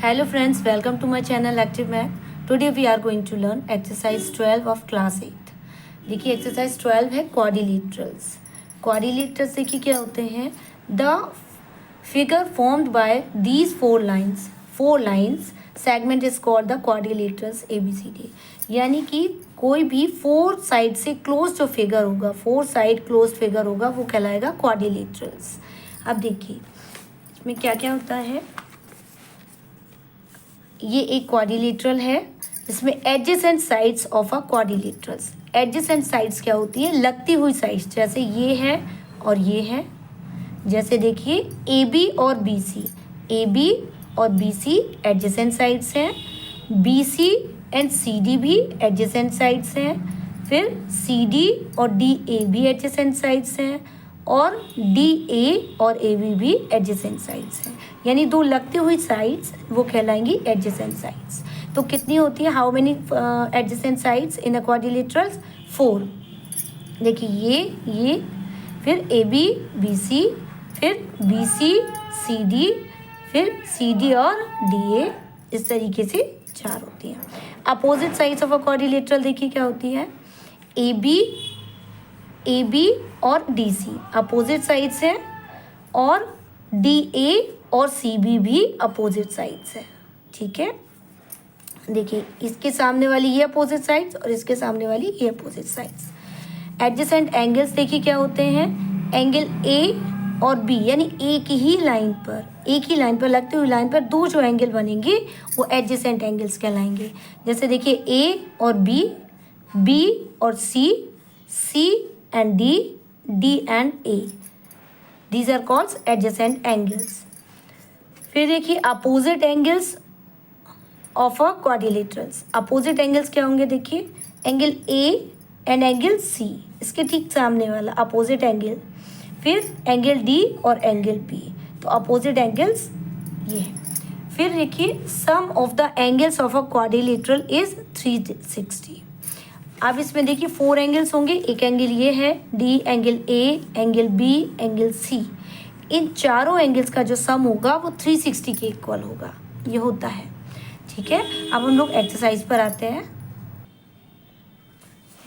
Hello friends, welcome to my channel Active Math. Today we are going to learn exercise 12 of class 8. देखिए exercise 12 है quadrilaterals. Quadrilaterals देखिए क्या होते हैं. The figure formed by these four lines segment is called the quadrilaterals ABCD. यानी कि कोई भी 4 साइड से क्लोज जो फिगर होगा, 4 साइड क्लोज फिगर होगा, वो कहलाएगा quadrilaterals. अब देखिए इसमें क्या क्या होता है. ये एक क्वाड्रिलेटरल है जिसमें edges and sides of a quadrilaterals. Edges and sides क्या होती है? लगती हुई साइड्स. जैसे ये है और ये है. जैसे देखिए ए बी और बी सी. ए बी और बी सी एडजेसेंट साइड्स हैं. B C and C D भी एडजेसेंट साइड्स हैं. फिर सी डी और डी ए भी एडजेसेंट साइड्स हैं. और डी ए और ए बी भी एडजेसेंट साइड्स हैं. यानी दो लगती हुई साइड्स वो कहलाएंगी एडजेसेंट साइड्स. तो कितनी होती है? How many adjacent sides in a quadrilaterals? 4. देखिए ये फिर ए बी बी सी, फिर बी सी सी डी, फिर सी डी और डी ए. इस तरीके से 4 होती हैं. Opposite sides of a quadrilateral देखिए क्या होती है. ए बी और डी सी अपोजिट साइड्स हैं और डी ए और सी बी भी अपोजिट साइड्स है. ठीक है. देखिए इसके सामने वाली ये अपोजिट साइड्स और इसके सामने वाली ये अपोजिट साइड्स. एडजेसेंट एंगल्स देखिए क्या होते हैं. एंगल ए और बी यानी एक ही लाइन पर लगती हुई लाइन पर दो जो एंगल बनेंगे वो एडजेसेंट एंगल्स कहलाएंगे. जैसे देखिए ए और बी और C and D and A. These are called adjacent angles. फिर देखिए opposite angles of a quadrilaterals. Opposite angles क्या होंगे? देखिए angle A and angle C, इसके ठीक सामने वाला अपोजिट एंगल. फिर एंगल डी और एंगल बी. तो अपोजिट एंगल्स ये है. फिर देखिए sum of the angles of a quadrilateral is 360. अब इसमें देखिए 4 एंगल्स होंगे. एक एंगल ये है D, angle A, angle B, angle C. इन चारों एंगल्स का जो सम होगा वो 360 के इक्वल होगा. ये होता है. ठीक है. अब हम लोग एक्सरसाइज पर आते हैं.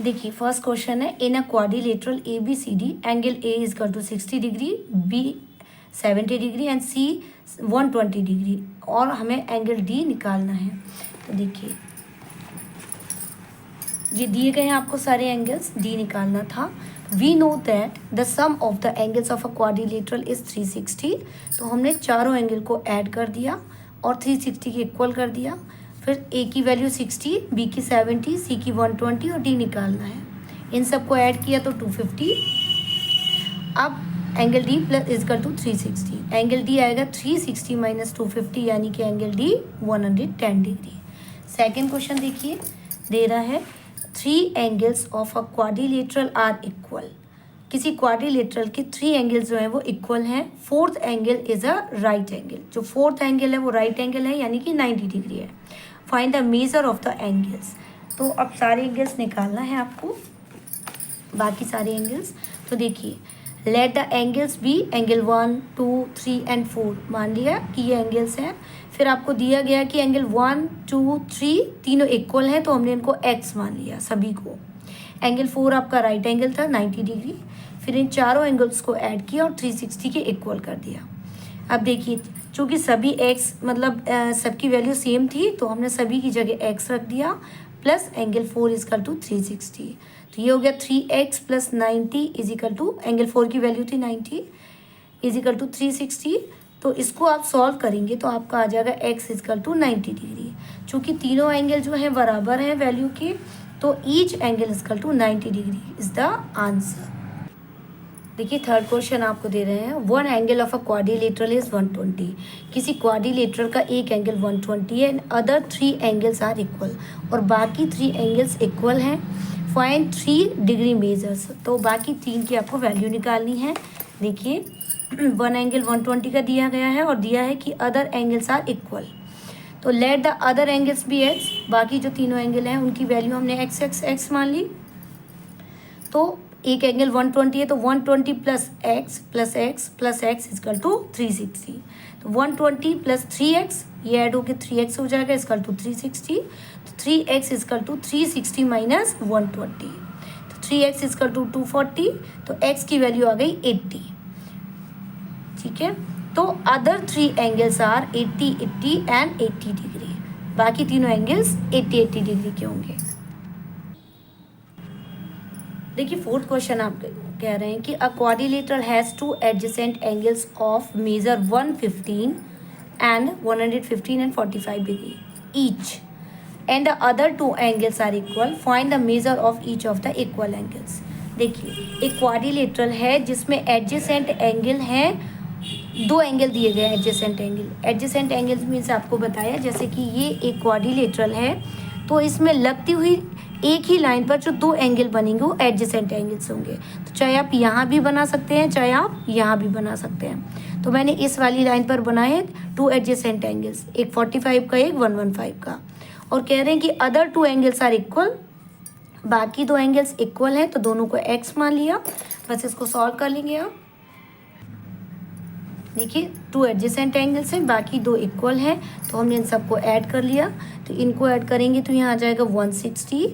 देखिए फर्स्ट क्वेश्चन है. In a quadrilateral A B C D angle A is equal to 60 degree, B 70 degree and C 120 degree. और हमें एंगल डी निकालना है. तो देखिए ये दिए गए हैं आपको सारे एंगल्स. डी निकालना था. We know that the sum of the angles of a quadrilateral is 360. तो हमने चारों एंगल को ऐड कर दिया और 360 के इक्वल कर दिया. फिर ए की वैल्यू 60, बी की 70, सी की 120 और डी निकालना है. इन सबको ऐड किया तो 250. अब angle D plus is equal to 360. Angle D आएगा 360 माइनस 250 यानी कि angle D 110 degree. Second question देखिए दे रहा है 3 angles of a quadrilateral are equal. किसी क्वाड्रिलेटरल के 3 एंगल्स जो हैं वो इक्वल हैं. Fourth angle is a right angle. जो फोर्थ एंगल है वो राइट एंगल है यानी कि 90 डिग्री है. Find the measure of the angles. तो अब सारे एंगल्स निकालना है आपको, बाकी सारे एंगल्स. तो देखिए let the angles be angle 1, 2, 3 and 4. मान लिया कि ये एंगल्स हैं. फिर आपको दिया गया कि एंगल 1, 2, 3 तीनों इक्वल हैं तो हमने इनको x मान लिया सभी को. एंगल 4 आपका राइट एंगल था 90 डिग्री. फिर इन चारों एंगल्स को ऐड किया और 360 के इक्वल कर दिया. अब देखिए चूँकि सभी x मतलब सबकी वैल्यू सेम थी तो हमने सभी की जगह x रख दिया प्लस एंगल 4 इजकल टू 360. तो ये हो गया 3x plus 90 is equal to angle 4 की वैल्यू थी 90 इज इक्वल टू 360. तो इसको आप सॉल्व करेंगे तो आपका आ जाएगा x इजकल टू 90 डिग्री. चूँकि तीनों एंगल जो हैं बराबर हैं वैल्यू के तो each angle is equal to 90 degree is the answer. देखिए थर्ड क्वेश्चन आपको दे रहे हैं. One angle of a quadrilateral is 120. किसी क्वाड्रिलेटरल का एक एंगल 120 है and other 3 angles are equal. और बाकी 3 एंगल्स इक्वल हैं. Find 3 degree measures. तो बाकी 3 की आपको वैल्यू निकालनी है. देखिए वन एंगल 120 का दिया गया है और दिया है कि अदर एंगल्स आर इक्वल. तो let the other angles be X. बाकी जो तीनों एंगल हैं उनकी वैल्यू हमने एक्स मान ली. तो एक एंगल 120 है तो 120 plus x plus x plus x is equal to 360। तो 120 प्लस 3x ये ऐड होकर 3x हो जाएगा इजकल टू 360। तो 3x इजकल टू 360 माइनस 120, तो 3x इजकल टू 240। तो x की वैल्यू आ गई 80। ठीक है, तो other 3 angles are 80 80 and 80 degree. बाकी तीनों एंगल्स 80 80 डिग्री के होंगे। देखिए फोर्थ क्वेश्चन आप कह रहे हैं कि a quadrilateral has 2 adjacent angles of measure 115 and 115 and 45 degree each and the other 2 angles are equal, find the measure of each of the equal angles. देखिए एक क्वाड्रिलेटरल है जिसमें एडजेसेंट एंगल हैं, 2 एंगल दिए गए हैं adjacent angle. Adjacent angles means आपको बताया जैसे कि ये एक क्वाड्रिलेटरल है तो इसमें लगती हुई एक ही लाइन पर जो 2 एंगल बनेंगे वो एडजेसेंट एंगल्स होंगे। तो चाहे आप यहाँ भी बना सकते हैं चाहे आप यहाँ भी बना सकते हैं। तो मैंने इस वाली लाइन पर बनाए 2 एडजेसेंट एंगल्स, एक 45 का एक 115 का, और कह रहे हैं कि अदर 2 एंगल्स आर इक्वल, बाकी 2 एंगल्स इक्वल हैं तो दोनों को एक्स मान लिया। बस इसको सॉल्व कर लेंगे आप। देखिए 2 एडजेसेंट एंगल्स हैं, बाकी 2 इक्वल हैं तो हमने इन सबको ऐड कर लिया। तो इनको ऐड करेंगे तो यहाँ आ जाएगा 160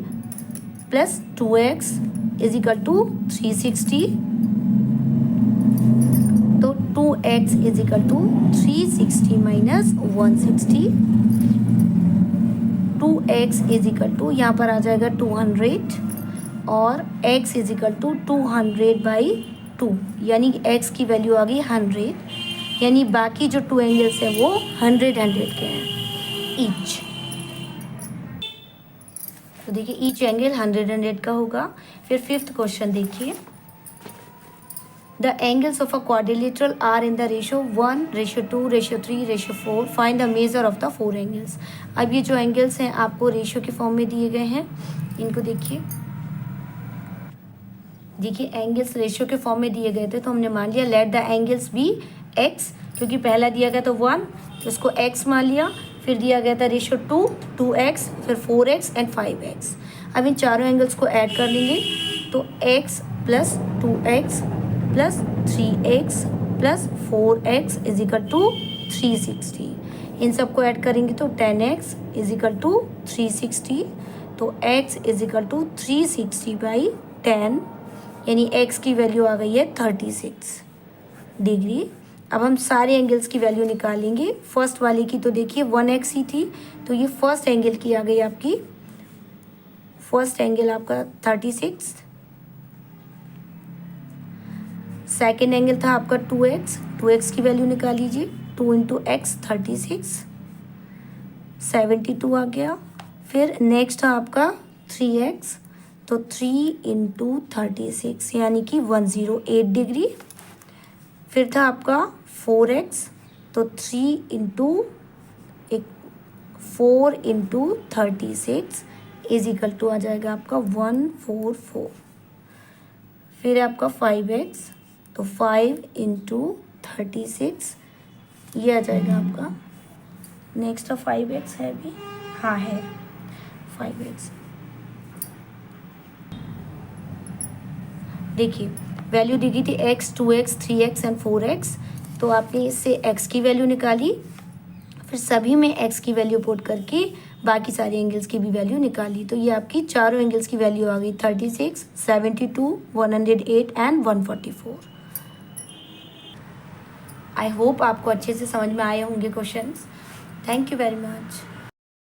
plus 2x is equal to 360। तो 2x is equal to 360 minus 160। 2x is equal to यहाँ पर आ जाएगा 200 और x इज इक्वल टू 200/2, यानी कि x की वैल्यू आ गई 100, यानी बाकी जो 2 एंगल्स हैं वो 100 के हैं ईच। तो देखिए ईच एंगल 100 का होगा। फिर 5th क्वेश्चन देखिए, the angles of a quadrilateral are in the ratio 1:2 3 4, find the measure of the 4 angles. अब ये जो एंगल्स हैं आपको रेशियो के फॉर्म में दिए गए हैं, इनको देखिए एंगल्स रेशियो के फॉर्म में दिए गए थे तो हमने मान लिया let the angles be x, क्योंकि पहला दिया गया तो 1 तो इसको x मान लिया। फिर दिया गया था रेशियो 2x, फिर 4x एंड 5x। अब इन चारों एंगल्स को ऐड कर लेंगे तो x plus 2x plus 3x plus 4x is equal to 360। इन सबको ऐड करेंगे तो 10x इज इक्वल टू 360। तो x इज इक्वल टू 360/10, यानी x की वैल्यू आ गई है 36 डिग्री। अब हम सारे एंगल्स की वैल्यू निकालेंगे। फर्स्ट वाले की तो देखिए 1x ही थी तो ये फर्स्ट एंगल की आ गई आपकी, फर्स्ट एंगल आपका 36। सेकेंड एंगल था आपका 2x की वैल्यू निकाल लीजिए, 2 × x 36, 72 आ गया। फिर नेक्स्ट था आपका 3x, तो 3 × 36 यानी कि 108 डिग्री। फिर था आपका 4x, तो 4 × 36 इज इक्वल टू आ जाएगा आपका 144। फिर आपका 5x, तो 5 × 36 ये आ जाएगा आपका, नेक्स्ट 5x है भी, हाँ है 5x। देखिए वैल्यू दी गई थी x, 2x, 3x and 4x, तो आपने इससे x की वैल्यू निकाली। फिर सभी में x की वैल्यू पुट करके बाकी सारे एंगल्स की भी वैल्यू निकाली। तो ये आपकी चारों एंगल्स की वैल्यू आ गई 36, 72, 108 एंड 144। आई होप आपको अच्छे से समझ में आए होंगे questions. Thank you very much.